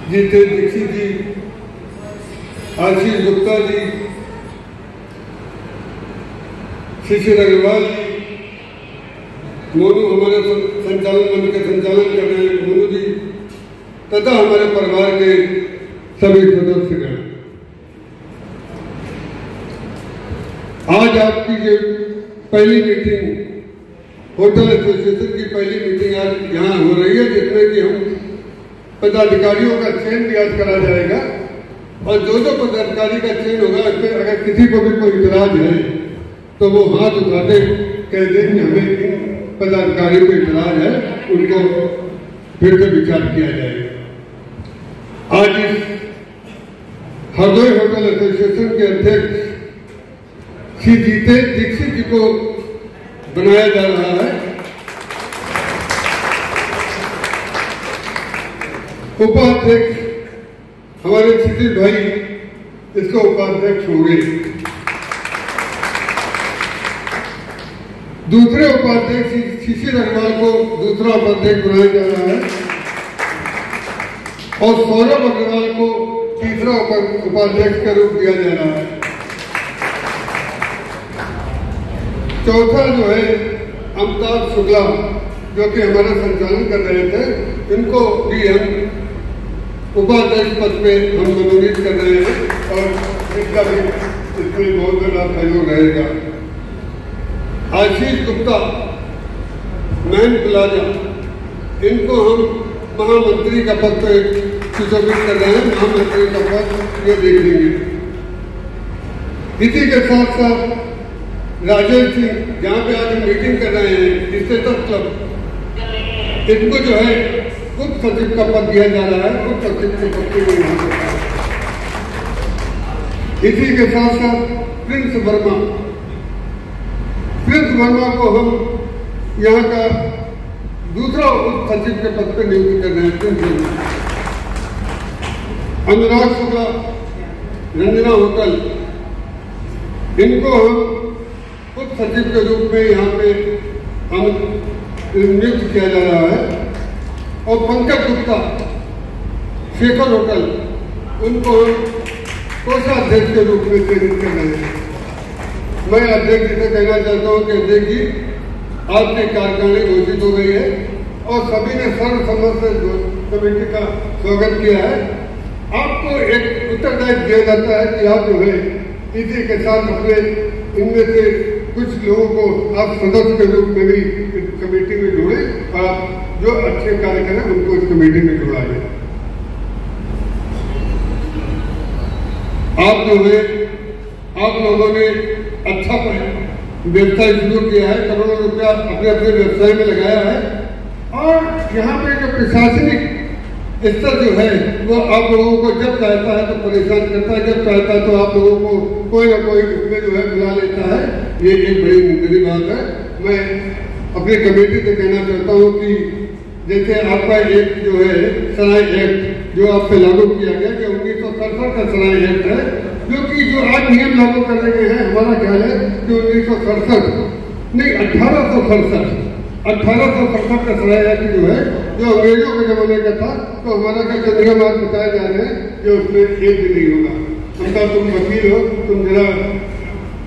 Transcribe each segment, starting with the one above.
जितेंद्र दीक्षित जी, आशीष गुप्ता जी, शिशिर अग्रवाल जी, मोनू हमारे संचालन मंच का संचालन कर रहे हैं मोनू जी, तथा हमारे परिवार के सभी सदस्यगण। आज आपकी जो पहली मीटिंग, होटल एसोसिएशन की पहली मीटिंग आज यहाँ हो रही है, जिसमें कि हम पदाधिकारियों का चयन भी आज करा जाएगा। और जो पदाधिकारी का चयन होगा, इसमें अगर किसी को भी कोई इतराज है तो वो हाथ उठाते कह दें कि हमें इन पदाधिकारियों को इतराज है, उनको फिर से विचार किया जाएगा। आज इस हरदोई होटल एसोसिएशन के अध्यक्ष श्री जितेंद्र दीक्षित जी को बनाया जा रहा है। उपाध्यक्ष हमारे क्षितिज भाई इसको उपाध्यक्ष होंगे। दूसरे उपाध्यक्ष शिशिर अग्रवाल को दूसरा उपाध्यक्ष बनाया जा रहा है और सौरभ अग्रवाल को तीसरा उपाध्यक्ष का रूप दिया जा रहा है। चौथा जो है अमिताभ शुक्ला, जो कि हमारा संचालन कर रहे थे, इनको भी हम उपाध्यक्ष पद पे हम मनोनीत कर रहे हैं और इसका भी इसमें बहुत बड़ा सहयोग रहेगा। आशीष गुप्ता, मैन प्लाजा, इनको हम महामंत्री का पद पे सुशोभित कर रहे हैं। महामंत्री का पद ये देख लेंगे। इसी के साथ साथ राजेश सिंह, जहाँ पे आज मीटिंग कर रहे हैं, स्टेटस क्लब, इनको जो है उप सचिव का पद दिया जा रहा है। उप सचिव के पद के लिए यहाँ पर इसी के साथ साथ प्रिंस वर्मा को हम यहाँ का दूसरा उप सचिव के पद पर नियुक्त कर रहे हैं। प्रिंस वर्मा, अनुराग शुक्ला, रंजना होटल, इनको हम उप सचिव के रूप में यहाँ पे हम नियुक्त किया जा रहा है। और पंकज गुप्ता, शेखर होटल, उनको हम कोषाध्यक्ष के रूप में चयनित कर रहे हैं। मैं अध्यक्ष से कहना चाहता हूँ कि अध्यक्ष जी, आपकी कार्यकारिणी घोषित हो गई है और सभी ने सर्वसम्मत से कमेटी का स्वागत किया है। आपको एक उत्तरदायित्व दिया जाता है कि आप जो है इसी के साथ अपने इनमें से कुछ लोगों को आप सदस्य के रूप में भी कमेटी में जोड़ें और आप जो अच्छे कार्य करें उनको इस कमेटी में जोड़ा जाए। आप जो है, आप लोगों ने अच्छा व्यवसाय शुरू किया है, करोड़ों रुपया अपने अपने व्यवसाय में लगाया है और यहाँ पे जो प्रशासनिक स्तर जो है वो आप लोगों को जब चाहता है तो परेशान करता है, जब चाहता है तो आप लोगों को कोई ना कोई इसमें जो है बुला लेता है। ये एक बड़ी निंदनीय बात है। मैं अपनी कमेटी से कहना चाहता हूँ कि जैसे आपका एक जो है सराय एक्ट जो आप पे लागू किया गया कि 1967 का सराय एक्ट है, जो कि जो आज नियम लागू करने गए हैं, हमारा ख्याल है कि 1967 नहीं 1867 का सराय एक्ट जो है जो अंग्रेजों के जमाने का था, तो हमारा क्या नियम आज बताए जा रहे हैं कि उसमें एक भी नहीं होगा। हमका तुम वकील हो, तुम जरा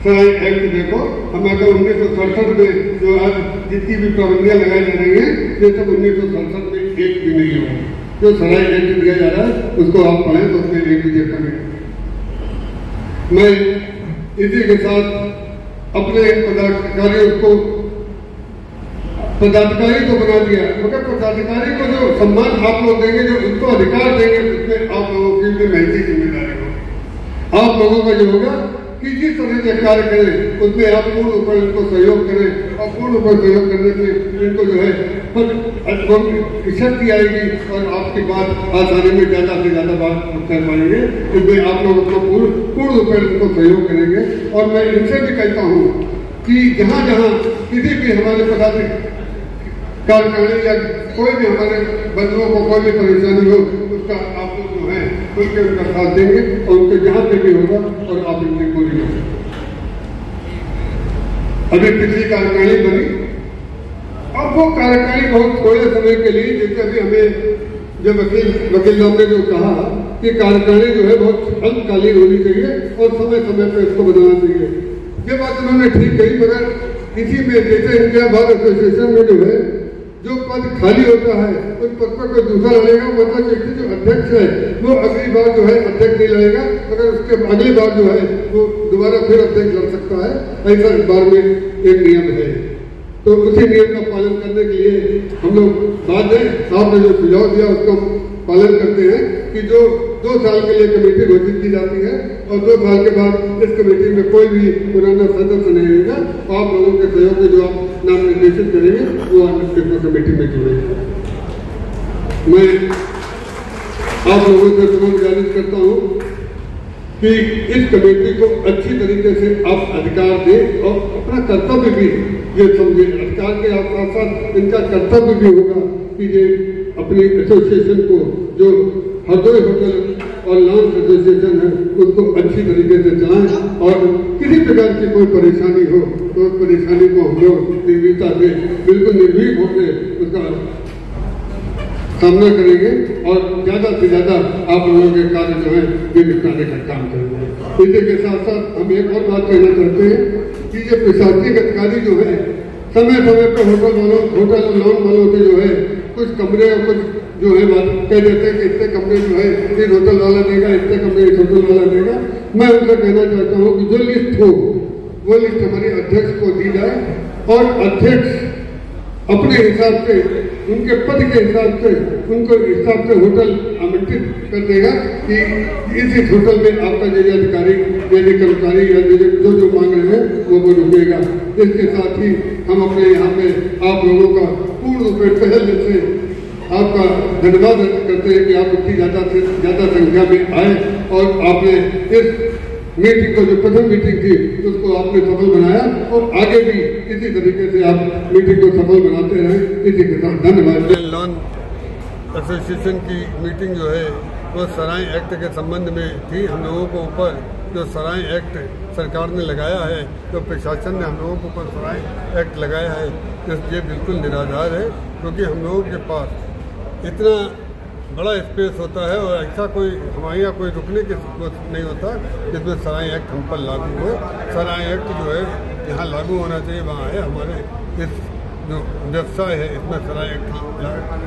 सराय एक्ट देखो। हम अगर 1967 में जो आज जितनी भी पाबंदियां लगाई जा रही हैं, ये सब 1967 में एक भी नहीं होगा। जो सराय एक्ट दिया जा रहा है उसको आप पढ़ें तो उसमें एक भी देखा नहीं। मैं इसी के साथ अपने पदाधिकारी को बना दिया, मगर पदाधिकारी को जो सम्मान आप लोग देंगे, जो उनको अधिकार देंगे, उसमें आप लोगों की भी महंगी जिम्मेदारी हो। आप लोगों का जो होगा कि जिस तरह के कार्य करें उसमें आप पूर्ण रूप से इनको सहयोग करें और पूर्ण रूप से सहयोग करने से इनको जो है शक्ति आएगी और आपकी बात आसानी में ज़्यादा से ज़्यादा बात कर पाएंगे। इसमें आप लोग अपना पूर्ण रूप से इनको सहयोग करेंगे। और मैं इनसे भी कहता हूँ कि जहाँ जहाँ किसी भी हमारे पदाधिकारी कार्यकारिणी या कोई भी हमारे बंधुओं को कोई भी परेशानी हो, उसका आप लोग जो है खुल के उनका साथ देंगे और उनके जहाँ पे भी होगा और आप इनकी पूरी करेंगे। अभी पिछली कार्यकारिणी बनी, अब वो कार्यकारिणी बहुत थोड़े समय के लिए, जैसे अभी हमें जब वकील साहब ने जो कहा कि कार्यकारिणी जो है बहुत अल्पकालीन होनी चाहिए और समय समय पर इसको बदलना चाहिए, ये बात उन्होंने ठीक कही। मगर इसी में जैसे इंडिया बार एसोसिएशन में जो है जो पद खाली होता है उस पद पर कोई दूसरा लड़ेगा, मतलब व्यक्ति जो अध्यक्ष है वो अगली बार जो है अध्यक्ष नहीं लड़ेगा, मगर उसके अगली बार जो है वो दोबारा फिर अध्यक्ष लड़ सकता है। ऐसा इस बार में एक नियम है, तो उसी नियम का पालन करने के लिए हम लोग बाद में साहब ने जो सुझाव दिया उसका पालन करते हैं कि जो 2 साल के लिए कमेटी घोषित की जाती है और 2 साल के बाद इस कमेटी में कोई भी पुराना सदस्य नहीं रहेगा। आप लोगों के सहयोग से जो आप नाम निर्देशित करेंगे वो आप कमेटी में जुड़ेंगे। मैं आप लोगों से गुजारिश करता हूँ कि इस कमेटी को अच्छी तरीके से आप अधिकार दें और अपना कर्तव्य भी ये समझे। अधिकार के साथ साथ इनका कर्तव्य भी होगा कि ये अपनी एसोसिएशन को जो हरदोई होटल और लॉन्च एसोसिएशन है उसको अच्छी तरीके से चलाएं और किसी प्रकार की कोई परेशानी हो तो उस परेशानी को हम लोग निर्भीकता से बिल्कुल निर्भीक होकर उसका सामना करेंगे और ज़्यादा से ज़्यादा आप लोगों के कार्य जो है ये निपटाने का काम करेंगे। इसी के साथ साथ हम एक और बात कहना चाहते हैं कि ये प्रशासनिक अधिकारी जो है समय समय पर होटल और लॉन वालों से जो है कुछ कमरे और कुछ जो है बात कह देते हैं कि इतने कमरे जो है इस होटल वाला देगा, इतने कमरे इस होटल वाला देगा। मैं उनसे कहना चाहता हूँ कि जो लिस्ट हो वो लिस्ट हमारे अध्यक्ष को दी जाए और अध्यक्ष अपने हिसाब से उनके पद के हिसाब से उनको हिसाब से होटल आवंटित कर देगा कि इस होटल में आपका जो अधिकारी यदि कर्मचारी या जो मांग रहे हैं वो रुकेगा। इसके साथ ही हम अपने यहाँ पे आप लोगों का पूर्ण रूप से पहले से आपका धन्यवाद करते हैं कि आप इतनी ज़्यादा से ज़्यादा संख्या में आए और आपने इस मीटिंग को जो प्रथम मीटिंग थी उसको आपने सफल बनाया और आगे भी इसी तरीके से आप मीटिंग को सफल बनाते रहें। इसी के साथ धन्यवाद। लॉन एसोसिएशन की मीटिंग जो है वो सराय एक्ट के संबंध में थी। हम लोगों को ऊपर जो सराय एक्ट सरकार ने लगाया है, जो प्रशासन ने हम लोगों के ऊपर सराय एक्ट लगाया है, ये बिल्कुल निराधार है क्योंकि हम लोगों के पास इतना बड़ा स्पेस होता है और ऐसा कोई हमारे यहाँ कोई रुकने की नहीं होता जिसमें सराय एक्ट हम पर लागू हो। सराय एक्ट जो है यहाँ लागू होना चाहिए, वहाँ है। हमारे इस जो व्यवसाय है इसमें सराय एक्ट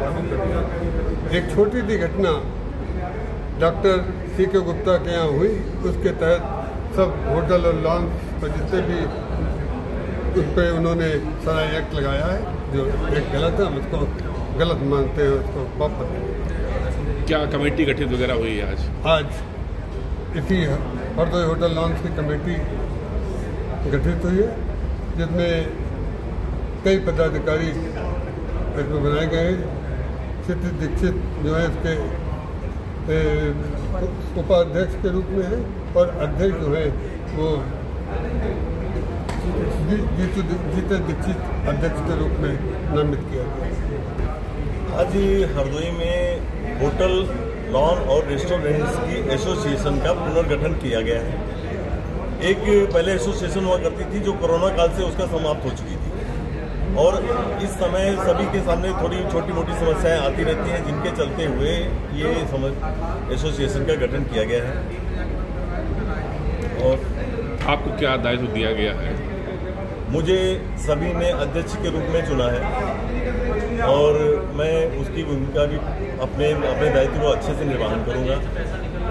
लागू कर दिया। एक छोटी सी घटना डॉक्टर C.K. गुप्ता के यहाँ हुई, उसके तहत सब होटल और लॉन्च पर जितने भी उस पर उन्होंने सराय एक्ट लगाया है, जो एक गलत है, हम उसको गलत मानते हैं, उसको वापस। क्या कमेटी गठित वगैरह हुई है आज इसी हरदोई होटल लॉन्च की कमेटी गठित हुई है जिसमें कई पदाधिकारी इसमें बनाए गए हैं। क्षितिज दीक्षित जो है इसके उपाध्यक्ष के रूप में है और अध्यक्ष जो है वो जीते दीक्षित अध्यक्ष के रूप में नामित किया गया। आज हरदोई में होटल लॉन और रेस्टोरेंट्स की एसोसिएशन का पुनर्गठन किया गया है। एक पहले एसोसिएशन हुआ करती थी जो कोरोना काल से उसका समाप्त हो चुकी थी और इस समय सभी के सामने थोड़ी छोटी मोटी समस्याएं आती रहती हैं, जिनके चलते हुए ये एसोसिएशन का गठन किया गया है। और आपको क्या दायित्व दिया गया है? मुझे सभी ने अध्यक्ष के रूप में चुना है और मैं उसकी भूमिका भी अपने दायित्व को अच्छे से निर्वहन करूंगा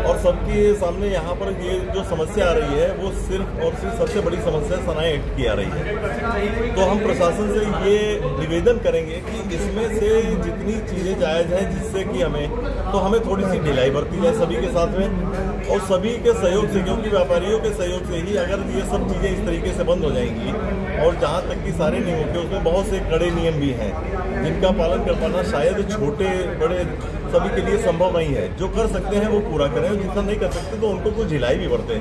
और सबके सामने यहाँ पर ये जो समस्या आ रही है वो सिर्फ और सिर्फ सबसे बड़ी समस्या सराय एक्ट की आ रही है। तो हम प्रशासन से ये निवेदन करेंगे कि इसमें से जितनी चीज़ें जायज़ हैं जिससे कि हमें थोड़ी सी ढिलाई बरती जाए सभी के साथ में और सभी के सहयोग से, क्योंकि व्यापारियों के सहयोग से ही अगर ये सब चीज़ें इस तरीके से बंद हो जाएंगी और जहाँ तक कि सारे नियमों के उसमें बहुत से कड़े नियम भी हैं जिनका पालन कर पाना शायद छोटे बड़े सभी के लिए संभव नहीं है। जो कर सकते हैं वो पूरा करें, जितना नहीं कर सकते तो उनको कुछ ढिलाई भी बरतें।